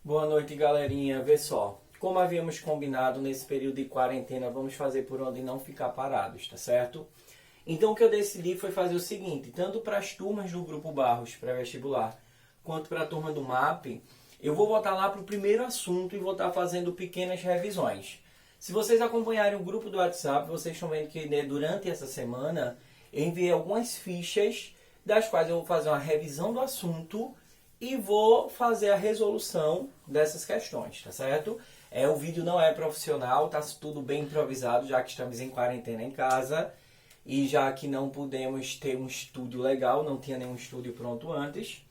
Boa noite, galerinha. Vê só, como havíamos combinado nesse período de quarentena, vamos fazer por onde não ficar parados, tá certo? Então o que eu decidi foi fazer o seguinte, tanto para as turmas do Grupo Barros pré-vestibular, quanto para a turma do MAP, eu vou voltar lá para o primeiro assunto e vou estar fazendo pequenas revisões. Se vocês acompanharem o grupo do WhatsApp, vocês estão vendo que durante essa semana eu enviei algumas fichas, das quais eu vou fazer uma revisão do assunto e vou fazer a resolução dessas questões, tá certo? O vídeo não é profissional, tá tudo bem improvisado, já que estamos em quarentena em casa e já que não podemos ter um estúdio legal, não tinha nenhum estúdio pronto antes.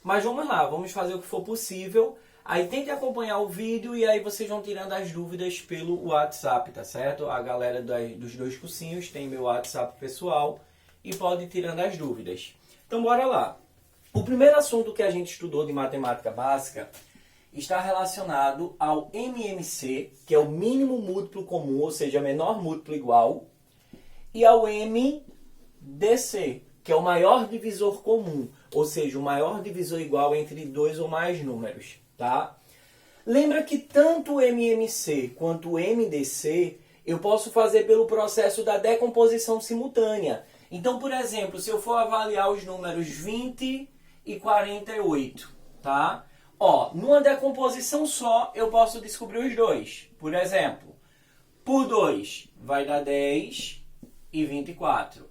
Mas vamos lá, vamos fazer o que for possível. Aí tente acompanhar o vídeo e aí vocês vão tirando as dúvidas pelo WhatsApp, tá certo? A galera dos dois cursinhos tem meu WhatsApp pessoal e pode ir tirando as dúvidas. Então bora lá. O primeiro assunto que a gente estudou de matemática básica está relacionado ao MMC, que é o mínimo múltiplo comum, ou seja, menor múltiplo igual, e ao MDC, que é o maior divisor comum, ou seja, o maior divisor igual entre dois ou mais números, tá? Lembra que tanto o MMC quanto o MDC eu posso fazer pelo processo da decomposição simultânea. Então, por exemplo, se eu for avaliar os números 20 e 48, tá? Numa decomposição só, eu posso descobrir os dois. Por exemplo, por 2 vai dar 10 e 24.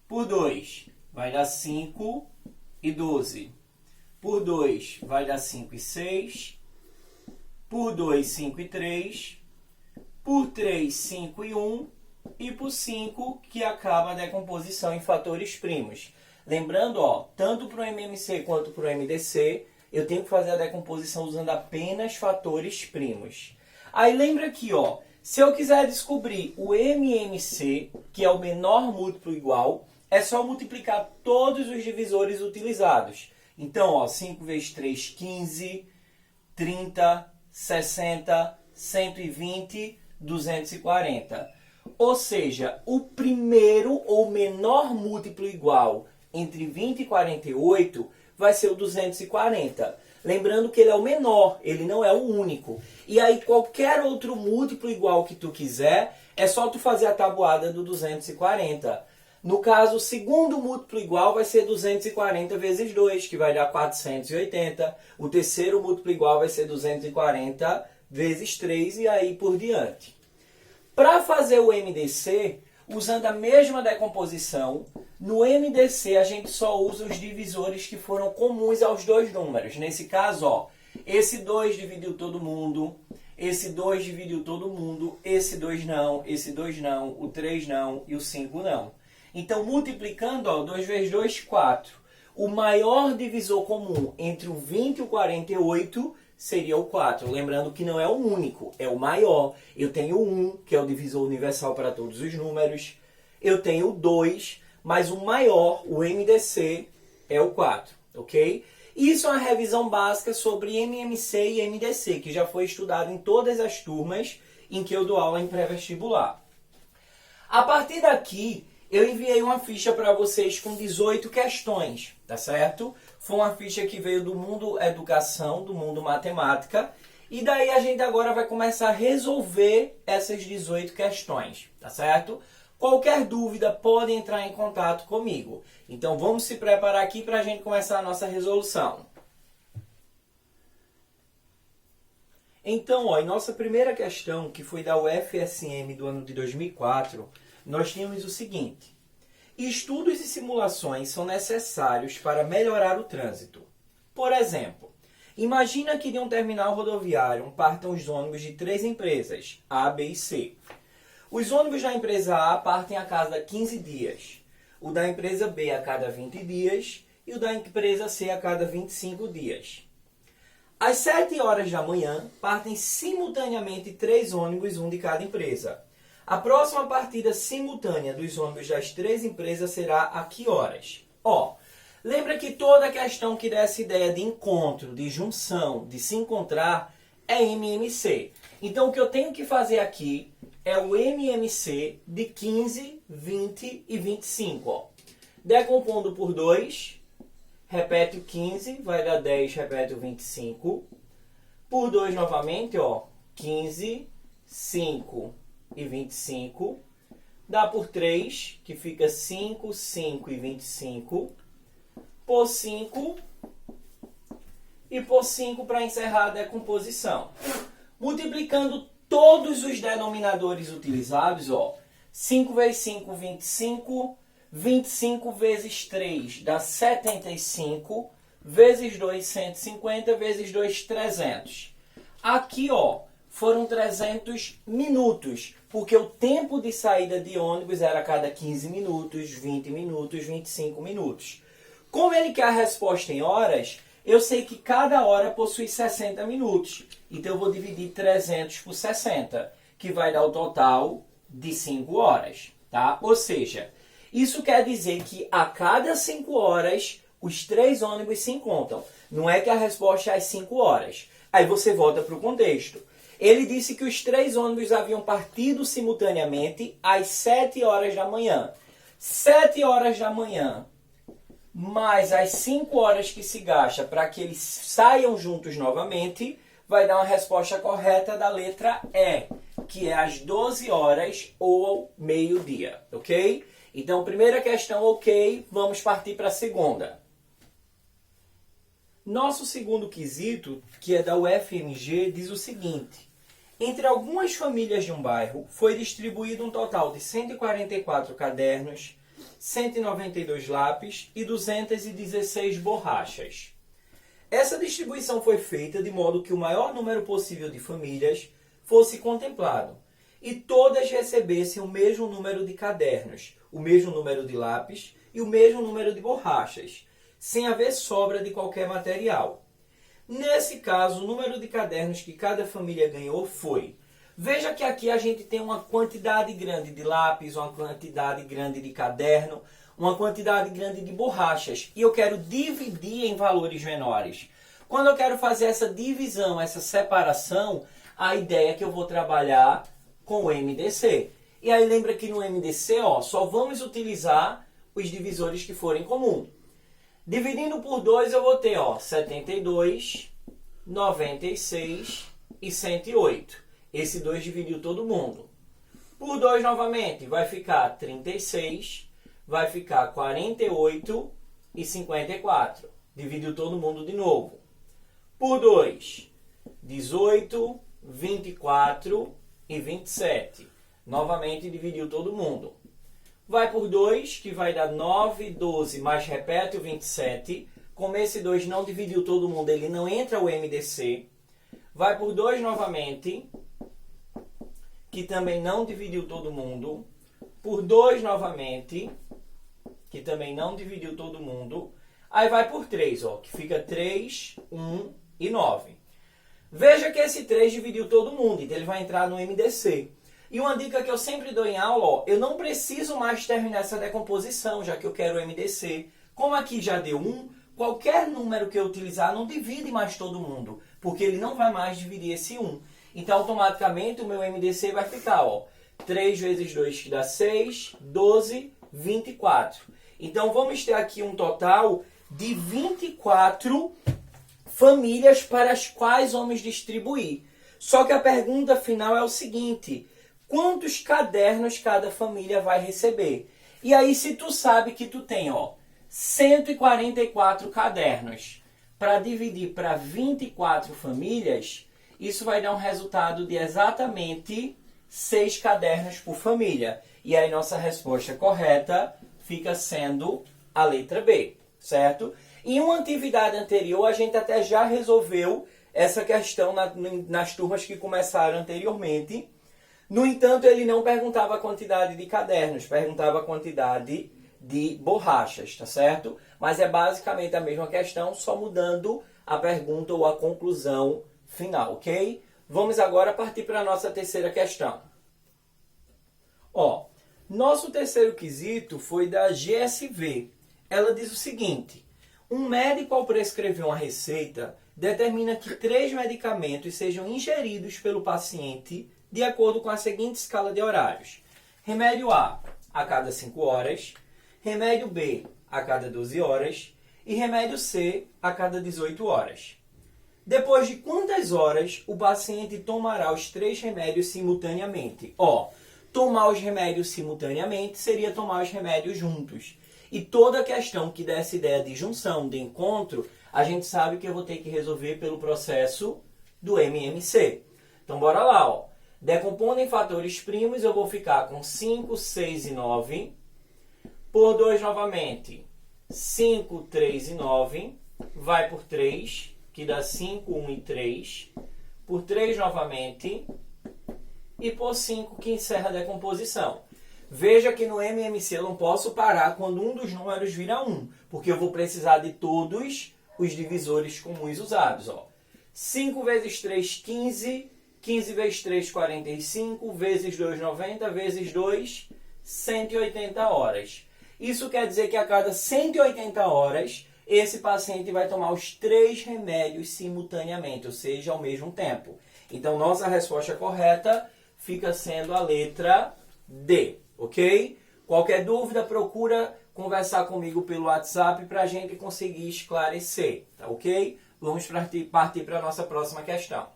Por 2 vai dar 5 e 12. Por 2 vai dar 5 e 6. Por 2, 5 e 3. Por 3, 5 e 1. E por 5, que acaba a decomposição em fatores primos. Lembrando, tanto para o MMC quanto para o MDC, eu tenho que fazer a decomposição usando apenas fatores primos. Aí lembra aqui, se eu quiser descobrir o MMC, que é o menor múltiplo igual, é só multiplicar todos os divisores utilizados. Então, 5 vezes 3, 15, 30, 60, 120, 240. Ou seja, o primeiro ou menor múltiplo igual entre 20 e 48 vai ser o 240. Lembrando que ele é o menor, ele não é o único. E aí qualquer outro múltiplo igual que tu quiser, é só tu fazer a tabuada do 240. No caso, o segundo múltiplo igual vai ser 240 vezes 2, que vai dar 480. O terceiro múltiplo igual vai ser 240 vezes 3 e aí por diante. Para fazer o MDC, usando a mesma decomposição, no MDC a gente só usa os divisores que foram comuns aos dois números. Nesse caso, esse 2 dividiu todo mundo, esse 2 dividiu todo mundo, esse 2 não, esse 2 não, o 3 não e o 5 não. Então, multiplicando, 2 vezes 2, 4. O maior divisor comum entre o 20 e o 48 seria o 4. Lembrando que não é o único, é o maior. Eu tenho o 1, que é o divisor universal para todos os números. Eu tenho o 2, mas o maior, o MDC, é o 4, ok? Isso é uma revisão básica sobre MMC e MDC, que já foi estudado em todas as turmas em que eu dou aula em pré-vestibular. A partir daqui, eu enviei uma ficha para vocês com 18 questões, tá certo? Foi uma ficha que veio do mundo educação, do mundo matemática. E daí a gente agora vai começar a resolver essas 18 questões, tá certo? Qualquer dúvida pode entrar em contato comigo. Então vamos se preparar aqui para a gente começar a nossa resolução. Então, em nossa primeira questão, que foi da UFSM do ano de 2004, nós tínhamos o seguinte: estudos e simulações são necessários para melhorar o trânsito. Por exemplo, imagina que de um terminal rodoviário partam os ônibus de 3 empresas, A, B e C. Os ônibus da empresa A partem a cada 15 dias, o da empresa B a cada 20 dias e o da empresa C a cada 25 dias. Às 7 horas da manhã, partem simultaneamente 3 ônibus, um de cada empresa. A próxima partida simultânea dos ônibus das 3 empresas será a que horas? Lembra que toda questão que der essa ideia de encontro, de junção, de se encontrar, é MMC. Então o que eu tenho que fazer aqui é o MMC de 15, 20 e 25. Decompondo por 2, repete o 15, vai dar 10, repete o 25. Por 2 novamente, ó, 15, 5 e 25. Dá por 3, que fica 5, 5 e 25. Por 5 e por 5 para encerrar a decomposição. Multiplicando todos os denominadores utilizados, ó, 5 vezes 5, 25. 25 vezes 3 dá 75. Vezes 2, 150. Vezes 2, 300. Aqui, ó, foram 300 minutos, porque o tempo de saída de ônibus era a cada 15 minutos, 20 minutos, 25 minutos. Como ele quer a resposta em horas, eu sei que cada hora possui 60 minutos. Então, eu vou dividir 300 por 60, que vai dar o total de 5 horas. Tá? Ou seja, isso quer dizer que a cada 5 horas, os 3 ônibus se encontram. Não é que a resposta é às 5 horas. Aí você volta para o contexto. Ele disse que os 3 ônibus haviam partido simultaneamente às 7 horas da manhã. 7 horas da manhã, mais as 5 horas que se gasta para que eles saiam juntos novamente, vai dar uma resposta correta da letra E, que é às 12 horas ou ao meio-dia, ok? Então, primeira questão, ok, vamos partir para a segunda. Nosso segundo quesito, que é da UFMG, diz o seguinte: entre algumas famílias de um bairro, foi distribuído um total de 144 cadernos, 192 lápis e 216 borrachas. Essa distribuição foi feita de modo que o maior número possível de famílias fosse contemplado e todas recebessem o mesmo número de cadernos, o mesmo número de lápis e o mesmo número de borrachas, sem haver sobra de qualquer material. Nesse caso, o número de cadernos que cada família ganhou foi... Veja que aqui a gente tem uma quantidade grande de lápis, uma quantidade grande de caderno, uma quantidade grande de borrachas. E eu quero dividir em valores menores. Quando eu quero fazer essa divisão, essa separação, a ideia é que eu vou trabalhar com o MDC. E aí lembra que no MDC, ó, só vamos utilizar os divisores que forem comum. Dividindo por 2 eu vou ter, ó, 72, 96 e 108. Esse 2 dividiu todo mundo. Por 2 novamente vai ficar 36, vai ficar 48 e 54. Dividiu todo mundo de novo. Por 2, 18, 24 e 27. Novamente dividiu todo mundo. Vai por 2, que vai dar 9, 12, mais repete o 27. Como esse 2 não dividiu todo mundo, ele não entra o MDC. Vai por 2 novamente, que também não dividiu todo mundo. Por 2 novamente, que também não dividiu todo mundo. Aí vai por 3, ó, que fica 3, 1 e 9. Veja que esse 3 dividiu todo mundo, então ele vai entrar no MDC. E uma dica que eu sempre dou em aula, ó, eu não preciso mais terminar essa decomposição, já que eu quero o MDC. Como aqui já deu 1, qualquer número que eu utilizar não divide mais todo mundo, porque ele não vai mais dividir esse 1. Então, automaticamente, o meu MDC vai ficar, ó, 3 vezes 2, que dá 6, 12, 24. Então, vamos ter aqui um total de 24 famílias para as quais vamos distribuir. Só que a pergunta final é o seguinte: quantos cadernos cada família vai receber? E aí, se tu sabe que tu tem, ó, 144 cadernos para dividir para 24 famílias, isso vai dar um resultado de exatamente 6 cadernos por família. E aí, nossa resposta correta fica sendo a letra B, certo? Em uma atividade anterior, a gente até já resolveu essa questão nas turmas que começaram anteriormente. No entanto, ele não perguntava a quantidade de cadernos, perguntava a quantidade de borrachas, tá certo? Mas é basicamente a mesma questão, só mudando a pergunta ou a conclusão final, ok? Vamos agora partir para a nossa terceira questão. Ó, nosso terceiro quesito foi da GSV. Ela diz o seguinte: um médico, ao prescrever uma receita, determina que 3 medicamentos sejam ingeridos pelo paciente de acordo com a seguinte escala de horários. Remédio A cada 5 horas, remédio B a cada 12 horas e remédio C a cada 18 horas. Depois de quantas horas o paciente tomará os 3 remédios simultaneamente? Tomar os remédios simultaneamente seria tomar os remédios juntos. E toda questão que desse ideia de junção, de encontro, a gente sabe que eu vou ter que resolver pelo processo do MMC. Então, bora lá. Decompondo em fatores primos, eu vou ficar com 5, 6 e 9. Por 2 novamente. 5, 3 e 9. Vai por 3, que dá 5, 1 e 3. Por 3 novamente. E por 5, que encerra a decomposição. Veja que no MMC eu não posso parar quando um dos números vira 1, porque eu vou precisar de todos os divisores comuns usados. 5 vezes 3, 15. 15 vezes 3, 45. Vezes 2, 90. Vezes 2, 180 horas. Isso quer dizer que a cada 180 horas, esse paciente vai tomar os 3 remédios simultaneamente, ou seja, ao mesmo tempo. Então, nossa resposta correta fica sendo a letra D. Ok? Qualquer dúvida, procura conversar comigo pelo WhatsApp para a gente conseguir esclarecer, tá ok? Vamos partir para a nossa próxima questão.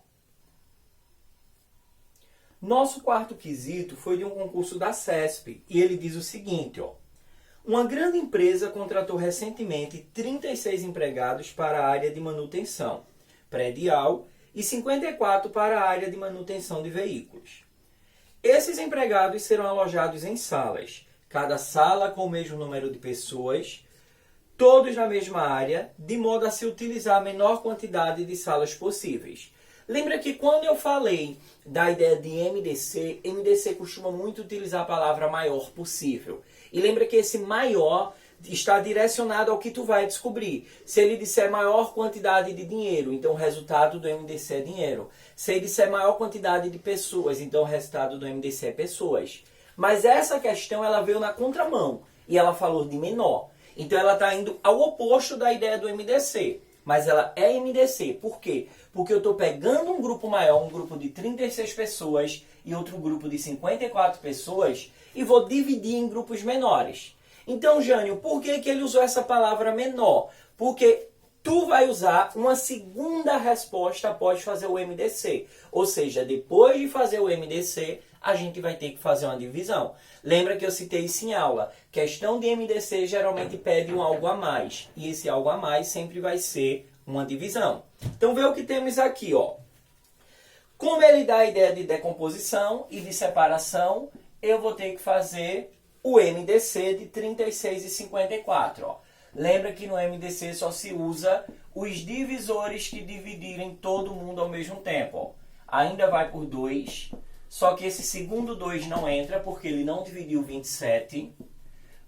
Nosso quarto quesito foi de um concurso da CESP e ele diz o seguinte, uma grande empresa contratou recentemente 36 empregados para a área de manutenção predial e 54 para a área de manutenção de veículos. Esses empregados serão alojados em salas, cada sala com o mesmo número de pessoas, todos na mesma área, de modo a se utilizar a menor quantidade de salas possíveis. Lembra que quando eu falei da ideia de MDC, MDC costuma muito utilizar a palavra maior possível. E lembra que esse maior está direcionado ao que tu vai descobrir. Se ele disser maior quantidade de dinheiro, então o resultado do MDC é dinheiro. Se ele disser maior quantidade de pessoas, então o resultado do MDC é pessoas. Mas essa questão ela veio na contramão e ela falou de menor. Então ela está indo ao oposto da ideia do MDC. Mas ela é MDC. Por quê? Porque eu estou pegando um grupo maior, um grupo de 36 pessoas e outro grupo de 54 pessoas e vou dividir em grupos menores. Então, Jânio, por que ele usou essa palavra menor? Porque tu vai usar uma segunda resposta após fazer o MDC. Ou seja, depois de fazer o MDC, a gente vai ter que fazer uma divisão. Lembra que eu citei isso em aula. Questão de MDC geralmente pede um algo a mais. E esse algo a mais sempre vai ser uma divisão. Então, vê o que temos aqui. Como ele dá a ideia de decomposição e de separação, eu vou ter que fazer o MDC de 36 e 54. Lembra que no MDC só se usa os divisores que dividirem todo mundo ao mesmo tempo. Ainda vai por 2, só que esse segundo 2 não entra porque ele não dividiu 27.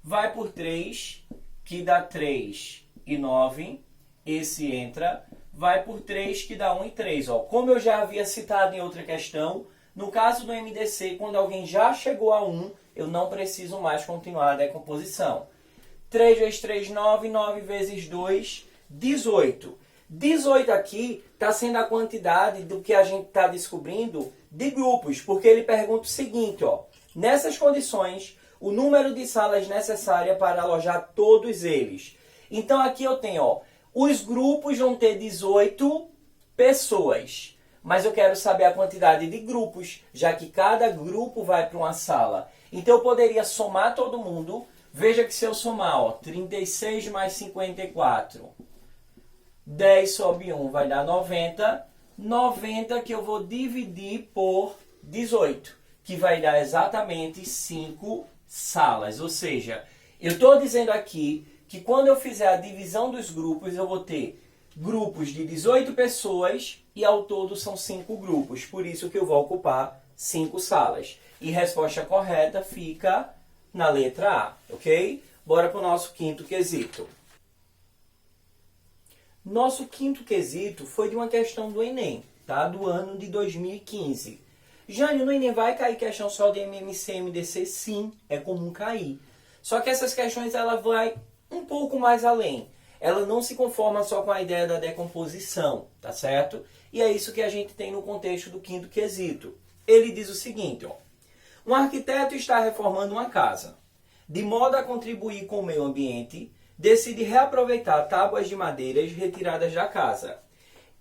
Vai por 3, que dá 3 e 9. Esse entra. Vai por 3, que dá 1 e 3. Como eu já havia citado em outra questão, no caso do MDC, quando alguém já chegou a 1, eu não preciso mais continuar a decomposição. 3 vezes 3, 9. 9 vezes 2, 18. 18 aqui está sendo a quantidade do que a gente está descobrindo de grupos, porque ele pergunta o seguinte, nessas condições, o número de salas necessária para alojar todos eles. Então aqui eu tenho, os grupos vão ter 18 pessoas, mas eu quero saber a quantidade de grupos, já que cada grupo vai para uma sala. Então eu poderia somar todo mundo. Veja que se eu somar, 36 mais 54, 10 sobre 1 vai dar 90. 90 que eu vou dividir por 18, que vai dar exatamente 5 salas. Ou seja, eu estou dizendo aqui que quando eu fizer a divisão dos grupos, eu vou ter grupos de 18 pessoas e ao todo são 5 grupos. Por isso que eu vou ocupar 5 salas. E resposta correta fica na letra A, ok? Bora para o nosso quinto quesito. Nosso quinto quesito foi de uma questão do Enem, tá? Do ano de 2015. Jânio, no Enem vai cair questão só de MMC e MDC? Sim, é comum cair. Só que essas questões ela vai um pouco mais além. Ela não se conforma só com a ideia da decomposição, tá certo? E é isso que a gente tem no contexto do quinto quesito. Ele diz o seguinte, um arquiteto está reformando uma casa. De modo a contribuir com o meio ambiente, decide reaproveitar tábuas de madeiras retiradas da casa.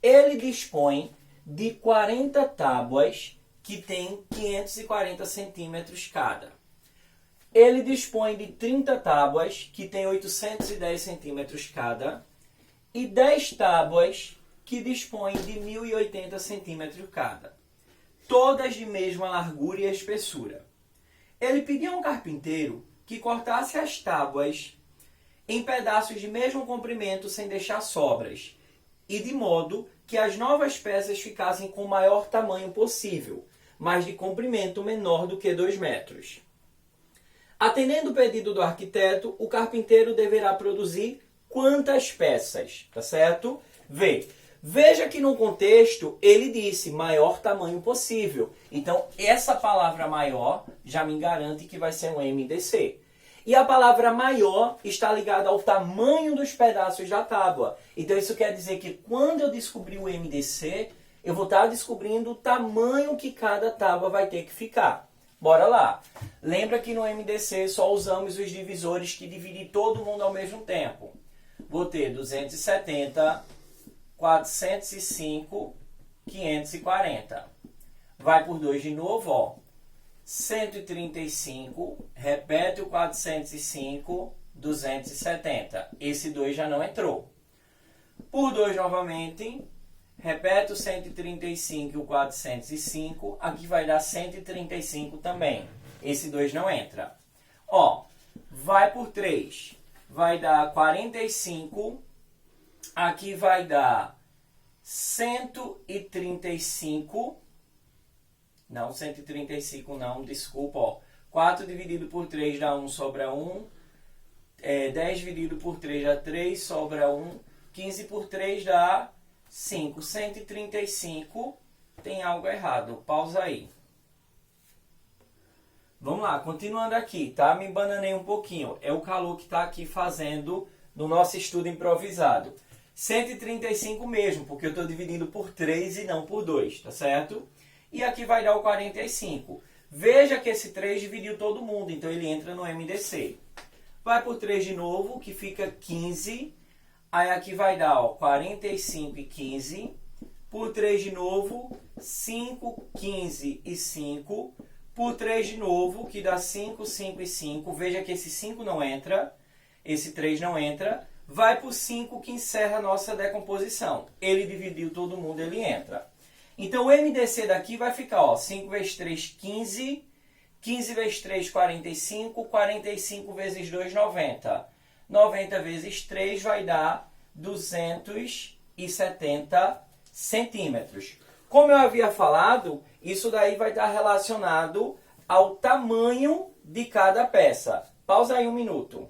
ele dispõe de 40 tábuas que tem 540 centímetros cada. Ele dispõe de 30 tábuas que tem 810 centímetros cada e 10 tábuas que dispõem de 1080 centímetros cada, todas de mesma largura e espessura. Ele pediu a um carpinteiro que cortasse as tábuas em pedaços de mesmo comprimento sem deixar sobras, e de modo que as novas peças ficassem com o maior tamanho possível, mas de comprimento menor do que 2 metros. Atendendo o pedido do arquiteto, o carpinteiro deverá produzir quantas peças, tá certo? Veja que no contexto ele disse maior tamanho possível. Então, essa palavra maior já me garante que vai ser um MDC. E a palavra maior está ligada ao tamanho dos pedaços da tábua. Então, isso quer dizer que quando eu descobrir o MDC, eu vou estar descobrindo o tamanho que cada tábua vai ter que ficar. Bora lá. Lembra que no MDC só usamos os divisores que dividem todo mundo ao mesmo tempo. Vou ter 270, 405, 540. Vai por 2 de novo, ó. 135, repete o 405, 270. Esse 2 já não entrou. Por 2 novamente, repete o 135 e o 405. Aqui vai dar 135 também. Esse 2 não entra. Ó, vai por 3. Vai dar 45. Aqui vai dar 135. Não, 135 não, desculpa, ó. 4 dividido por 3 dá 1, sobra 1. 10 dividido por 3 dá 3, sobra 1. 15 por 3 dá 5. 135, tem algo errado. Pausa aí. Vamos lá, continuando aqui, tá? Me bananei um pouquinho. É o calor que está aqui fazendo no nosso estudo improvisado. 135 mesmo, porque eu estou dividindo por 3 e não por 2, tá certo? E aqui vai dar o 45. Veja que esse 3 dividiu todo mundo, então ele entra no MDC. Vai por 3 de novo, que fica 15. Aí aqui vai dar, ó, 45 e 15. Por 3 de novo, 5, 15 e 5. Por 3 de novo, que dá 5, 5 e 5. Veja que esse 5 não entra, esse 3 não entra. Vai por 5, que encerra a nossa decomposição. Ele dividiu todo mundo, ele entra. Então, o MDC daqui vai ficar, ó, 5 vezes 3, 15. 15 vezes 3, 45. 45 vezes 2, 90. 90 vezes 3 vai dar 270 centímetros. Como eu havia falado, isso daí vai estar relacionado ao tamanho de cada peça. Pausa aí um minuto.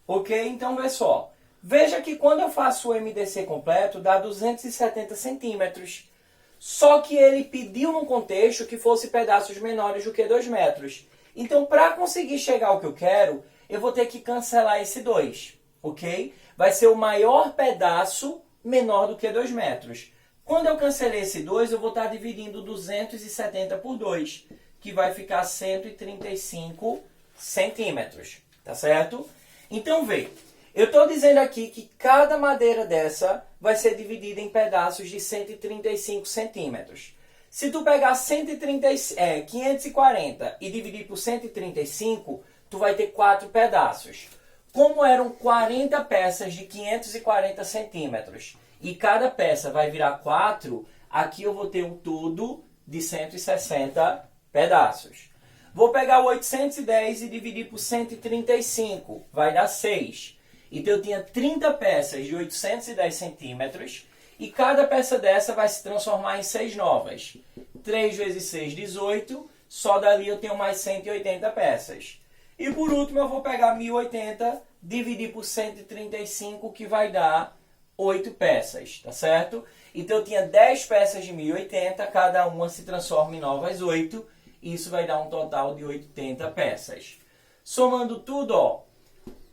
Ok? Então, vê só. Veja que quando eu faço o MDC completo, dá 270 centímetros. Só que ele pediu no contexto que fosse pedaços menores do que 2 metros. Então, para conseguir chegar ao que eu quero, eu vou ter que cancelar esse 2. Ok? Vai ser o maior pedaço menor do que 2 metros. Quando eu cancelei esse 2, eu vou estar dividindo 270 por 2, que vai ficar 135 centímetros. Tá certo? Então, vê. Eu estou dizendo aqui que cada madeira dessa vai ser dividida em pedaços de 135 centímetros. Se tu pegar 540 e dividir por 135, tu vai ter 4 pedaços. Como eram 40 peças de 540 centímetros e cada peça vai virar 4, aqui eu vou ter um todo de 160 pedaços. Vou pegar o 810 e dividir por 135, vai dar 6. Então, eu tinha 30 peças de 810 centímetros e cada peça dessa vai se transformar em 6 novas. 3 vezes 6, 18. Só dali eu tenho mais 180 peças. E por último, eu vou pegar 1080, dividir por 135, que vai dar 8 peças, tá certo? Então, eu tinha 10 peças de 1080, cada uma se transforma em novas 8. E isso vai dar um total de 80 peças. Somando tudo, ó.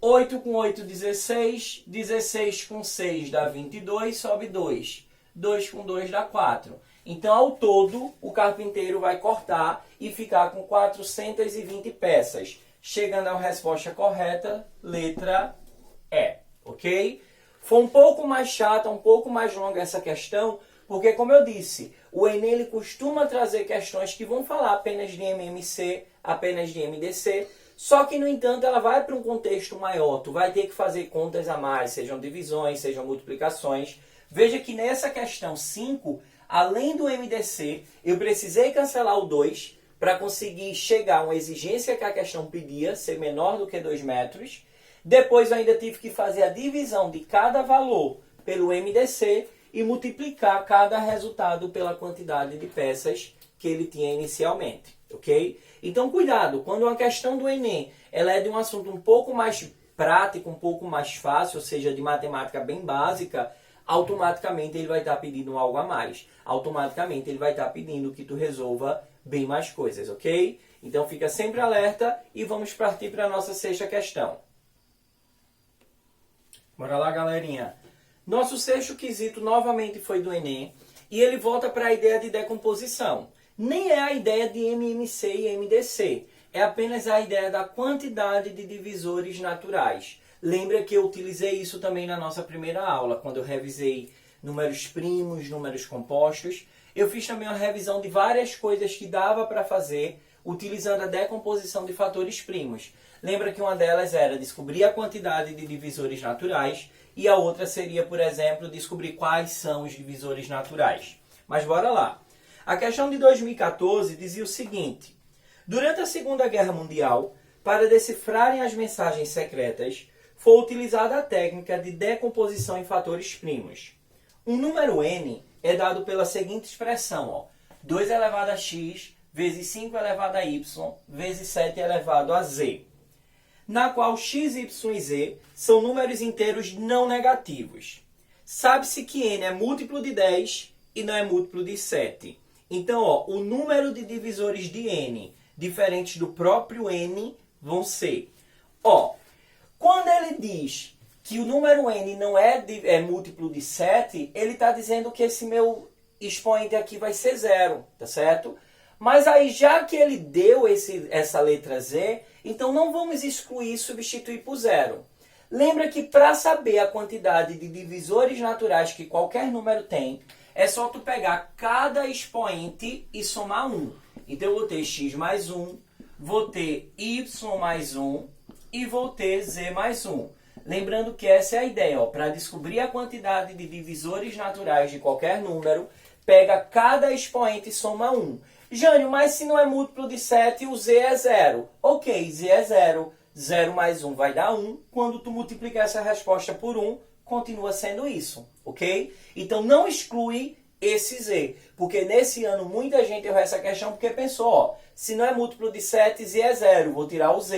8 com 8, 16. 16 com 6 dá 22, sobe 2. 2 com 2 dá 4. Então, ao todo, o carpinteiro vai cortar e ficar com 420 peças. Chegando à resposta correta, letra E. Ok? Foi um pouco mais chata, um pouco mais longa essa questão, porque, como eu disse, o Enem ele costuma trazer questões que vão falar apenas de MMC, apenas de MDC, só que, no entanto, ela vai para um contexto maior. Tu vai ter que fazer contas a mais, sejam divisões, sejam multiplicações. Veja que nessa questão 5, além do MDC, eu precisei cancelar o 2 para conseguir chegar a uma exigência que a questão pedia, ser menor do que 2 metros. Depois eu ainda tive que fazer a divisão de cada valor pelo MDC e multiplicar cada resultado pela quantidade de peças que ele tinha inicialmente, ok? Então, cuidado, quando uma questão do Enem ela é de um assunto um pouco mais prático, um pouco mais fácil, ou seja, de matemática bem básica, automaticamente ele vai estar pedindo algo a mais. Automaticamente ele vai estar pedindo que tu resolva bem mais coisas, ok? Então, fica sempre alerta e vamos partir para a nossa 6ª questão. Bora lá, galerinha. Nosso 6º quesito novamente foi do Enem e ele volta para a ideia de decomposição. Nem é a ideia de MMC e MDC, é apenas a ideia da quantidade de divisores naturais. Lembra que eu utilizei isso também na nossa primeira aula, quando eu revisei números primos, números compostos. Eu fiz também uma revisão de várias coisas que dava para fazer utilizando a decomposição de fatores primos. Lembra que uma delas era descobrir a quantidade de divisores naturais e a outra seria, por exemplo, descobrir quais são os divisores naturais. Mas bora lá. A questão de 2014 dizia o seguinte: durante a Segunda Guerra Mundial, para decifrarem as mensagens secretas, foi utilizada a técnica de decomposição em fatores primos. Um número n é dado pela seguinte expressão, ó, 2 elevado a x vezes 5 elevado a y vezes 7 elevado a z, na qual x, y e z são números inteiros não negativos. Sabe-se que n é múltiplo de 10 e não é múltiplo de 7. Então, ó, o número de divisores de n diferentes do próprio n vão ser, ó, quando ele diz que o número n não é múltiplo de 7, ele está dizendo que esse meu expoente aqui vai ser 0, tá certo? Mas aí, já que ele deu essa letra z, então não vamos excluir e substituir por 0. Lembra que para saber a quantidade de divisores naturais que qualquer número tem, é só tu pegar cada expoente e somar 1. Então eu vou ter x mais 1, vou ter y mais 1 e vou ter z mais 1. Lembrando que essa é a ideia, para descobrir a quantidade de divisores naturais de qualquer número, pega cada expoente e soma 1. Jânio, mas se não é múltiplo de 7, o z é 0. Ok, z é 0. 0 mais 1 vai dar 1. Quando tu multiplicar essa resposta por 1, continua sendo isso, ok? Então não exclui esse z, porque nesse ano muita gente errou essa questão porque pensou, ó, se não é múltiplo de 7, z é 0, vou tirar o z